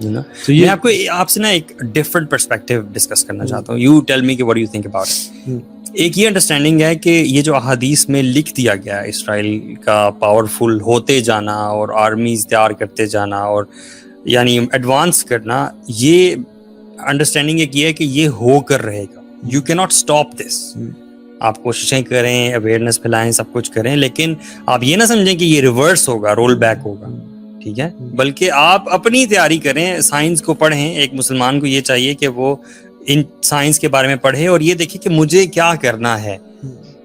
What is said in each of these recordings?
میں آپ کو آپ سے نا ایک ڈفرنٹ پرسپیکٹو ڈسکس کرنا چاہتا ہوں. یو ٹیل می کہ what you think about it. ایک یہ انڈرسٹینڈنگ ہے کہ یہ جو احادیث میں لکھ دیا گیا ہے اسرائیل کا پاورفل ہوتے جانا اور آرمیز تیار کرتے جانا اور یعنی ایڈوانس کرنا, یہ انڈرسٹینڈنگ ایک یہ ہے کہ یہ ہو کر رہے گا. یو کی ناٹ اسٹاپ دس. آپ کوششیں کریں, اویئرنیس پھیلائیں, سب کچھ کریں, لیکن آپ یہ نہ سمجھیں کہ یہ ریورس ہوگا, رول بیک ہوگا, ٹھیک ہے, بلکہ آپ اپنی تیاری کریں, سائنس کو پڑھیں. ایک مسلمان کو یہ چاہیے کہ وہ ان سائنس کے بارے میں پڑھے اور یہ دیکھے کہ مجھے کیا کرنا ہے.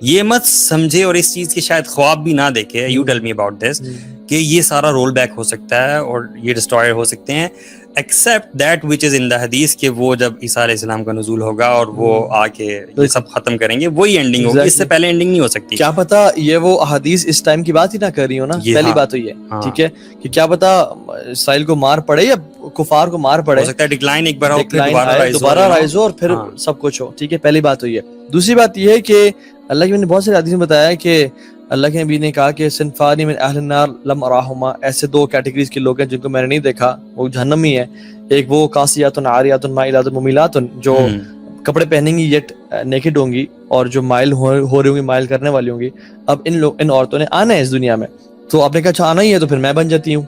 یہ مت سمجھے اور اس چیز کے شاید خواب بھی نہ دیکھے, you tell me about this, کہ یہ سارا رول بیک ہو سکتا ہے اور یہ ڈسٹرائر ہو سکتے ہیں, ایکسیپٹ دیٹ وچ از ان دا حدیث, کہ وہ جب عیسیٰ علیہ السلام کا نزول ہوگا اور وہ آ کے یہ سب ختم کریں گے, وہی اینڈنگ ہوگی, اس سے پہلے اینڈنگ نہیں ہو سکتی. کیا پتا یہ وہ احادیث اس ٹائم کی بات ہی نہ کر رہی ہو نا, پہلی بات تو یہ ٹھیک ہے کہ کیا پتا اسرائیل کو مار پڑے یا کفار کو مار پڑے, ہو سکتا ہے ڈکلائن ایک بار دوبارہ رائز ہو اور پھر سب کچھ ہو, ٹھیک ہے, پہلی بات تو یہ. دوسری بات یہ ہے کہ اللہ کے نے بہت سارے حدیث میں بتایا کہ اللہ کے نبی نے کہا کہ صنفانی من اہل النار لم اراہما, ایسے دو کیٹیگریز کے لوگ ہیں جن کو میں نے نہیں دیکھا, وہ جہنم ہی ہے. ایک وہ کاسیات عاریات مائلات ممیلات, جو کپڑے پہنیں گی یٹ نیکڈ ہوں گی اور جو مائل ہو رہی ہوں گی, مائل کرنے والی ہوں گی. اب ان عورتوں نے آنا ہے اس دنیا میں, تو آپ نے کہا اچھا آنا ہی ہے تو پھر میں بن جاتی ہوں.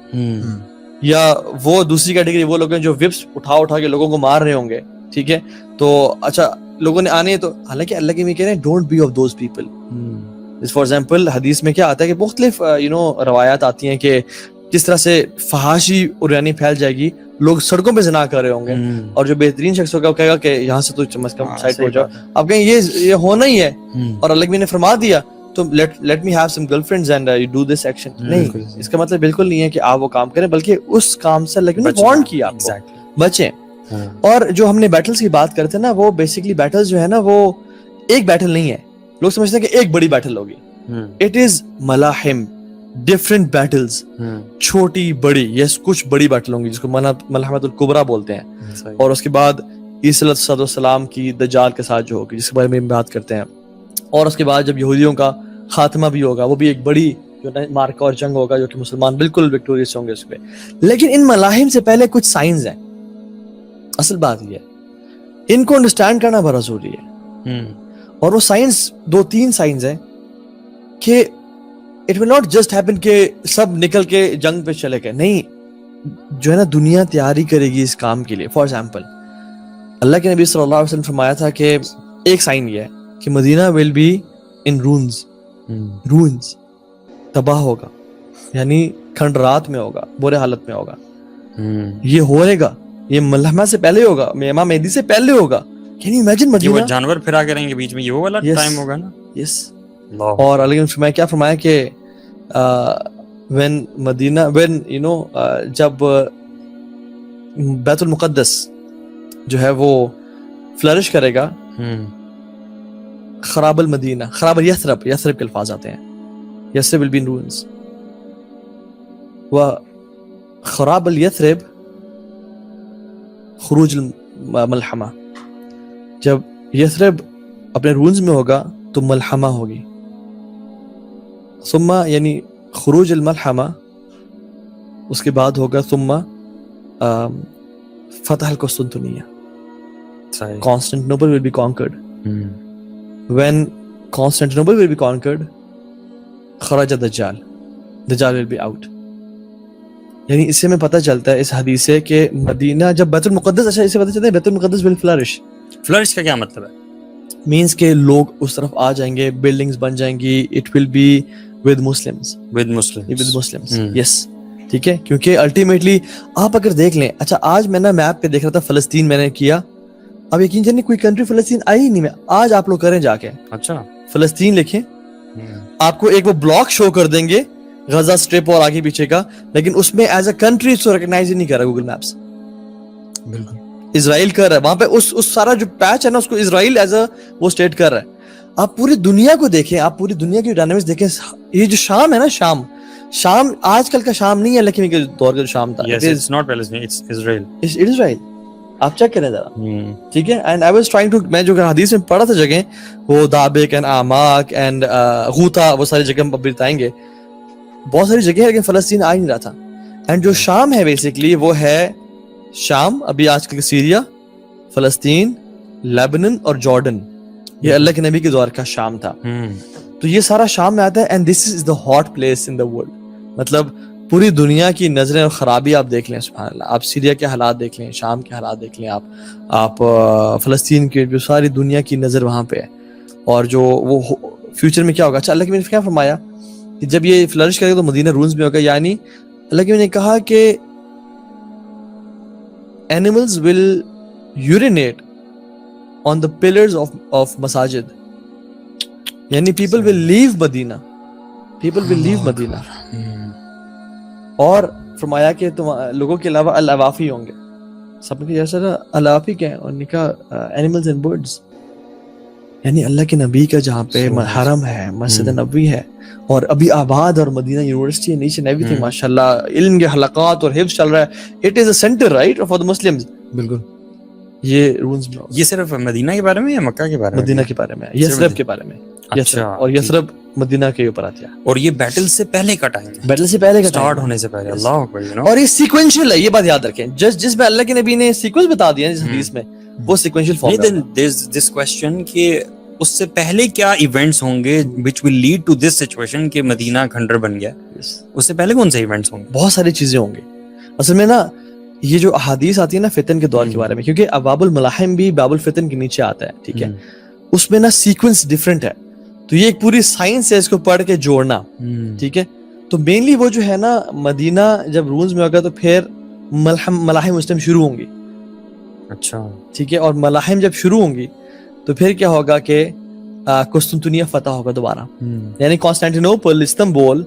یا وہ دوسری کیٹیگری وہ لوگ ہیں جو وپس اٹھا کے لوگوں کو مار رہے ہوں گے, ٹھیک ہے, تو اچھا لوگوں نے آنے, تو حالانکہ اللہ کے بھی کہہ رہے ہیں don't be of those people. For example حدیث میں کیا آتا ہے کہ مختلف روایات آتی ہیں کہ کس طرح سے فحاشی اور یعنی پھیل جائے گی, لوگ سڑکوں پہ زنا کر رہے ہوں گے, اور جو بہترین شخص ہوگا وہ کہے گا کہ یہاں سے تو کم از کم سائڈ ہو جاؤ. آپ کہیں یہ ہونا ہی ہے, اور اللہ نے فرما دیا تو let me have some girl friends and you do this action. نہیں, اس کا مطلب بالکل نہیں ہے کہ آپ وہ کام کریں, بلکہ اس کام سے اللہ نے وارن کیا آپ کو بچیں. اور جو ہم نے بیٹلز کی بات کرتے ہیں نا, وہ بیسیکلی بیٹلز جو ہے نا وہ ایک بیٹل نہیں ہے. لوگ سمجھتے ہیں کہ ایک بڑی بیٹل ہوگی. اٹ از ملاحم, ڈفرنٹ بیٹلز, چھوٹی بڑی, یس کچھ بڑی بیٹل ہوں گی جس کو ملحمۃ الکبریٰ بولتے ہیں, اور اس کے بعد عیسی علیہ السلام کی دجال کے ساتھ جو ہوگی جس کے بارے میں بات کرتے ہیں, اور اس کے بعد جب یہودیوں کا خاتمہ بھی ہوگا, وہ بھی ایک بڑی جو مارکا اور جنگ ہوگا جو کہ مسلمان بالکل وکٹوریس ہوں گے اس پہ. لیکن ان ملاحم سے پہلے کچھ سائنز ہیں. اصل بات یہ ہے ان کو انڈرسٹینڈ کرنا بڑا ضروری ہے, اور وہ سائنس 2-3 سائنز ہیں کہ it will not just happen کہ سب نکل کے جنگ پہ چلے گئے. نہیں, جو ہے نا دنیا تیاری کرے گی اس کام کے لیے. فار ایگزامپل اللہ کے نبی صلی اللہ علیہ وسلم فرمایا تھا کہ ایک سائن یہ ہے کہ مدینہ ول بی ان رونز, تباہ ہوگا, یعنی کھنڈرات میں ہوگا, برے حالت میں ہوگا. یہ ہوئے گا, یہ ملحمہ سے پہلے ہوگا, امام مہدی سے پہلے ہوگا. کین یو امیجن مدینہ, یہ جانور پھرا کریں گے بیچ میں, یہ وہ والا ٹائم ہوگا نا. یس. اور علیہ وسلم کیا فرمایا کہ when مدینہ جب بیت المقدس جو ہے وہ فلرش کرے گا, خراب المدینہ, خراب یثرب کے الفاظ آتے ہیں, Yathrib will be in ruins, وخراب الیثرب خروج الملحمہ. جب یثرب اپنے رونز میں ہوگا تو ملحمہ ہوگی. ثم یعنی خروج الملحمہ, اس کے بعد ہوگا ثم فتح القسطنطنیہ. Constantinople will be conquered. When Constantinople will be conquered, خرج دجال will be out. یعنی اس سے میں پتہ چلتا ہے اس حدیث سے کہ مدینہ جب بیت المقدس, اچھا اس سے پتہ چلتا ہے بیت المقدس will flourish. فلرش کا کیا مطلب ہے؟ مینس کہ لوگ اس طرف آ جائیں گے, بلڈنگز بن جائیں گی, it will be with Muslims. Yes, ٹھیک ہے, کیونکہ الٹیمیٹلی آپ اگر دیکھ لیں, اچھا آج میں نا میپ پہ دیکھ رہا تھا فلسطین میں نے کیا, اب یقین جانیں کوئی کنٹری فلسطین آئی نہیں. میں آج آپ لوگ کریں جا کے, اچھا فلسطین لکھیں, آپ کو ایک وہ بلاک شو کر دیں گے غزہ اسٹرپ اور آگے پیچھے کا, لیکن اس میں ایز اے کنٹری اس کو ریکگنائز ہی نہیں کر رہا گوگل میپس. بالکل اسرائیل کر رہا ہے وہاں پہ, اس سارا جو پیچ ہے نا اس کو اسرائیل ایز اے وہ اسٹیٹ کر رہا ہے. آپ پوری دنیا کو دیکھیں, آپ پوری دنیا کی ڈائنامکس دیکھیں. یہ جو شام ہے نا, شام آج کل کا شام نہیں ہے, لیکن کے دور کا جو شام تھا, اسرائیل. آپ چیک کریں ذرا, ٹھیک ہے. And I was trying to, میں جو حدیث میں پڑھا تھا جگہ, وہ دابق اینڈ آماک اینڈ غوطہ, وہ ساری جگہ ہم بتائیں گے, بہت ساری جگہ ہے, لیکن فلسطین آ نہیں رہا تھا. اینڈ جو شام ہے بیسکلی وہ ہے شام ابھی آج کل سیریا, فلسطین, لیبنن اور جارڈن, یہ اللہ کے نبی کے دور کا شام تھا. تو یہ سارا شام میں آتا ہے, and this is the hot place in the world. مطلب پوری دنیا کی نظریں اور خرابی آپ دیکھ لیں, سبحان اللہ, آپ سیریا کے حالات دیکھ لیں, شام کے حالات دیکھ لیں, آپ فلسطین کی, جو ساری دنیا کی نظر وہاں پہ ہے. اور جو وہ فیوچر میں کیا ہوگا. اچھا, اللہ کے نبی نے کیا فرمایا کہ جب یہ فلرش کرے گا تو مدینہ رونز میں ہوگا. یعنی اللہ کے نبی نے کہا کہ animals will urinate on the pillars of masajid. یعنی people will leave Medina. People will leave Medina. اور فرمایا کہ تم لوگوں کے علاوہ العوافی ہوں گے. سب نے کہا سر العوافی کیا ہے؟ اور نے کہا animals and birds. یعنی اللہ کے نبی کا جہاں پہ حرم ہے, مسجد نبوی ہے, اور ابھی آباد, اور Medina university and H and ایوری تھنگ, ماشاء اللہ علم کے حلقات اور حفظ چل رہا ہے. It is a centre right for the Muslims. بالکل. یہ رونز میں یہ صرف مدینہ کے بارے میں یا مکہ کے بارے میں؟ مدینہ کے بارے میں, یثرب کے بارے میں. اچھا, اور یثرب مدینہ کے اوپر آتی ہے. اور یہ بیٹل سے پہلے کا ٹائم ہے, بیٹل سے پہلے کا سٹارٹ ہونے سے پہلے. اللہ اکبر. اور یہ سیکوینشل ہے, یہ بات یاد رکھیں. جس میں اللہ کے نبی نے سیکوینس بتا دیا اس حدیث میں, وہ سیکوینشل فارم ہے. دیر از دس کوسچن کہ اس سے پہلے کیا ایونٹس ہوں گے which will lead to this situation کہ مدینہ کھنڈر بن گیا. اس سے پہلے کون سے ایونٹس ہوں گے؟ بہت ساری چیزیں ہوں گی. اصل میں نا یہ جو احادیث آتی ہے نا فتن کے دور کے بارے میں, کیونکہ ابواب الملاحم بھی باب الفتن کے نیچے آتا ہے, ٹھیک ہے, اس میں نا سیکوینس ڈفرینٹ ہے. تو یہ ایک پوری سائنس ہے اس کو پڑھ کے جوڑنا, ٹھیک ہے. تو مینلی وہ جو ہے نا مدینہ جب رونز میں ہوگا تو پھر ملاحم اس ٹائم شروع ہوں گی. اچھا, ٹھیک ہے. اور ملاحم جب شروع ہوں گی تو پھر کیا ہوگا کہ قسطنطنیہ فتح ہوگا دوبارہ. یعنی کانسٹینٹینوپل, استنبول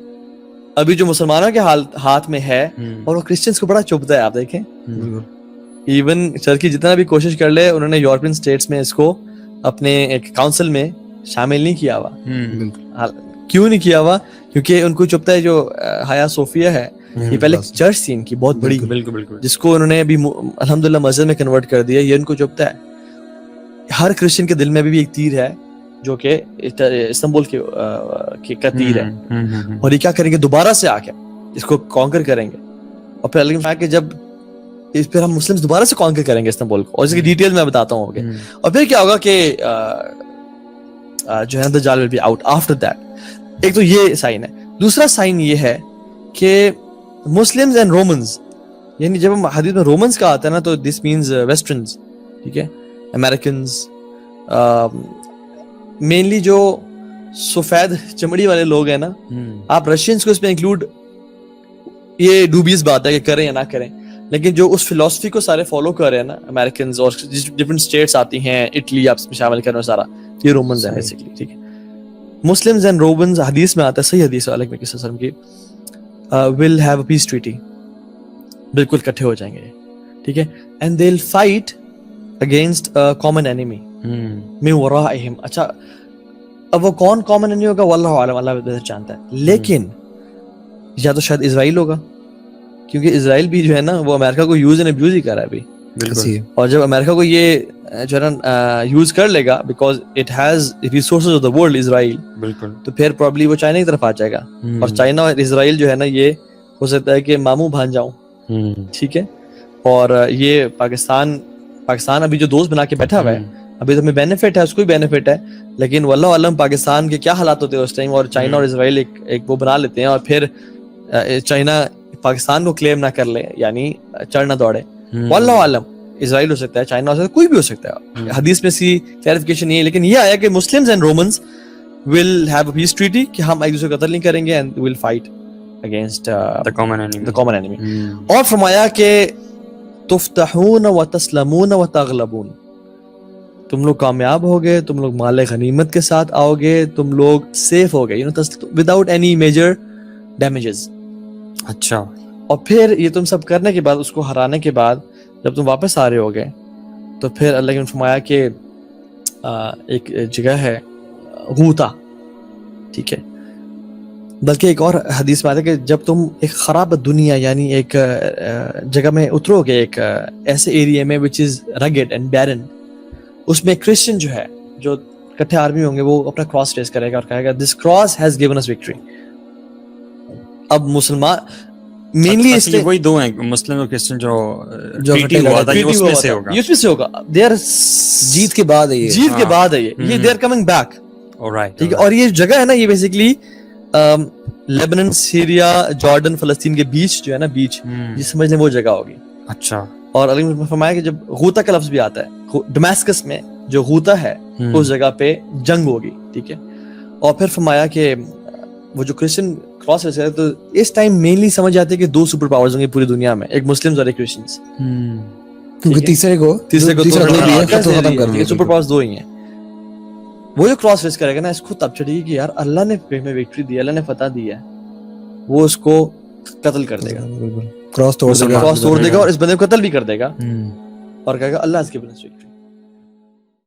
ابھی جو مسلمانوں کے ہاتھ میں ہے, اور وہ کرسچنز کو بڑا چبھتا ہے. آپ دیکھیں ایون ترکی جتنا بھی کوشش کر لے, انہوں نے یورپین اسٹیٹس میں اس کو اپنے ایک کاؤنسل میں شامل نہیں کیا ہوا. کیوں نہیں کیا ہوا؟ کیونکہ ان کو چبھتا ہے. جو ہایا صوفیہ ہے, یہ پہلے چرچ تھی ان کی بہت بڑی, جس کو انہوں نے ابھی الحمدللہ مسجد میں کنورٹ کر دیا. یہ ان کو چبھتا ہے. ہر کرسچن کے دل میں بھی ایک تیر ہے جو کہ استنبول کا تیر ہے, اور یہ کیا کریں گے, دوبارہ سے آ کے اس کو کانکر کریں گے. اور پھر اللہ نے کہ جب پھر ہم مسلم دوبارہ سے کانکر کریں گے استنبول کو, اور اس کی ڈیٹیل میں بتاتا ہوں. اور پھر کیا ہوگا کہ جو ہے دجال will be out after that. ایک تو یہ سائن ہے. دوسرا سائن یہ ہے کہ مسلمز اینڈ رومنز, یعنی جب ہم حدیث میں رومنز کا آتا ہے نا تو دس مینز ویسٹرنز, ٹھیک ہے, امریکنز, مینلی جو سفید چمڑی والے لوگ ہیں نا. آپ رشینز کو اس میں انکلوڈ, یہ ڈوبیس بات ہے کہ کریں یا نہ کریں, لیکن جو اس فلسفی کو سارے فالو کر رہے ہیں نا, امریکنز اور ڈفرنٹ اسٹیٹس آتی ہیں, اٹلی آپ اس میں شامل کر رہے ہیں, سارا یہ رومنز ہیں بیسیکلی, ٹھیک ہے. مسلمز اینڈ رومنز حدیث میں آتا ہے, صحیح حدیث علیہ نبی صلی اللہ علیہ وسلم کی, ول ہیو اے پیس ٹریٹی, بالکل اکٹھے ہو جائیں گے, ٹھیک ہے. And they will fight against common enemy من ورائہم. اچھا, اب وہ کون کامن اینیمی ہوگا واللہ عالم, اللہ بہتر جانتا ہے. لیکن یا تو شاید اسرائیل ہوگا, کیونکہ اسرائیل بھی جو ہے نا وہ امریکہ کو یوز اینڈ ابیوز ہی کر رہا ہے ابھی. بالکل. اور جب امریکہ کو یہ جو ہے نا یوز کر لے گا, because it has resources of the world, Israel, بالکل, تو پھر پرابلی وہ چائنا کی طرف آ جائے گا. اور چائنا اور اسرائیل جو ہے نا یہ ہو سکتا ہے کہ ماموں بھانجاؤں, ٹھیک ہے. اور یہ پاکستان ابھی جو دوست بنا کے بیٹھا ہوا ہے, ابھی تو ہمیں بینیفٹ ہے, اس کو بھی بینیفٹ ہے, لیکن واللہ علم پاکستان کے کیا حالات ہوتے ہیں اس ٹائم, اور چائنا اور اسرائیل ایک وہ بنا لیتے ہیں, اور پھر چائنا پاکستان کو کلیم نہ کر لے, یعنی چڑھ نہ دوڑے. واللہ علم اسرائیل ہو سکتا ہے, چائنا ہو سکتا ہے, کوئی بھی ہو سکتا ہے. حدیث میں سی کلیریفیکیشن نہیں ہے, لیکن یہ آیا کہ Muslims and Romans will have a peace treaty, کہ ہم ایک دوسرے کو قتل نہیں کریں گے, and will fight against the common enemy. اور فرمایا کہ تفتحون وتسلمون وتغلبون, تم لوگ کامیاب ہوگے, تم لوگ مال غنیمت کے ساتھ آؤ گے, تم لوگ سیف ہوگے, وداؤٹ اینی میجر ڈیمیجز. اچھا. اور پھر یہ تم سب کرنے کے بعد, اس کو ہرانے کے بعد جب تم واپس آ رہے ہوگے, تو پھر اللہ نے فرمایا کہ ایک جگہ ہے غوطہ, ٹھیک ہے. بلکہ ایک اور حدیث میں آتا ہے کہ جب تم ایک خراب دنیا, یعنی ایک جگہ میں اترو گے, ایک ایسے ایریا میں which is rugged and barren, اس میں کرسچن جو ہے, جو کٹھے آرمی ہوں گے, وہ اپنا کراس ریز کرے گا اور کہے گا this cross has given us victory. اب مسلمان مینلی اچھا، یہ وہی دو ہیں مسلم اور کرسچن جو ٹریٹی ہوا تھا، یہ اس میں سے ہوگا، یہ اس میں سے ہوگا. دے آر جیت کے بعد ہے یہ. جیت کے بعد ہے یہ دے آر کمنگ بیک. ٹھیک ہے. اور یہ جگہ ہے نا یہ بیسیکلی لیبنن، سیریا، جارڈن، فلسطین کے بیچ جو ہے نا بیچ، یہ سمجھ لیں وہ جگہ ہوگی. اچھا. اور علی نے فرمایا کہ جب غوطہ کا لفظ بھی آتا ہے ڈماسکس میں جو غوطہ ہے اس جگہ پہ جنگ ہوگی. ٹھیک ہے. اور پھر فرمایا کہ وہ جو کرسچن کراس رہتے ہیں تو اس ٹائم مینلی سمجھ آتے ہیں کہ دو سپر پاورز ہوں گے پوری دنیا میں، ایک مسلمز اور ایک کرسچنز. کیونکہ تیسرے کو ختم کر دیا. سپر پاورز دو ہی ہیں. وہ جو کراس ریس کرے گا نا اس کو تب چڑھے گی کہ یار اللہ نے ہمیں وکٹری دی ہے، اللہ نے فتح دی ہے، وہ اس کو قتل کر دے گا، کراس توڑ اور اس بندے کو قتل بھی کر دے گا اور کہے گا اللہ اس کے بنا وکٹری.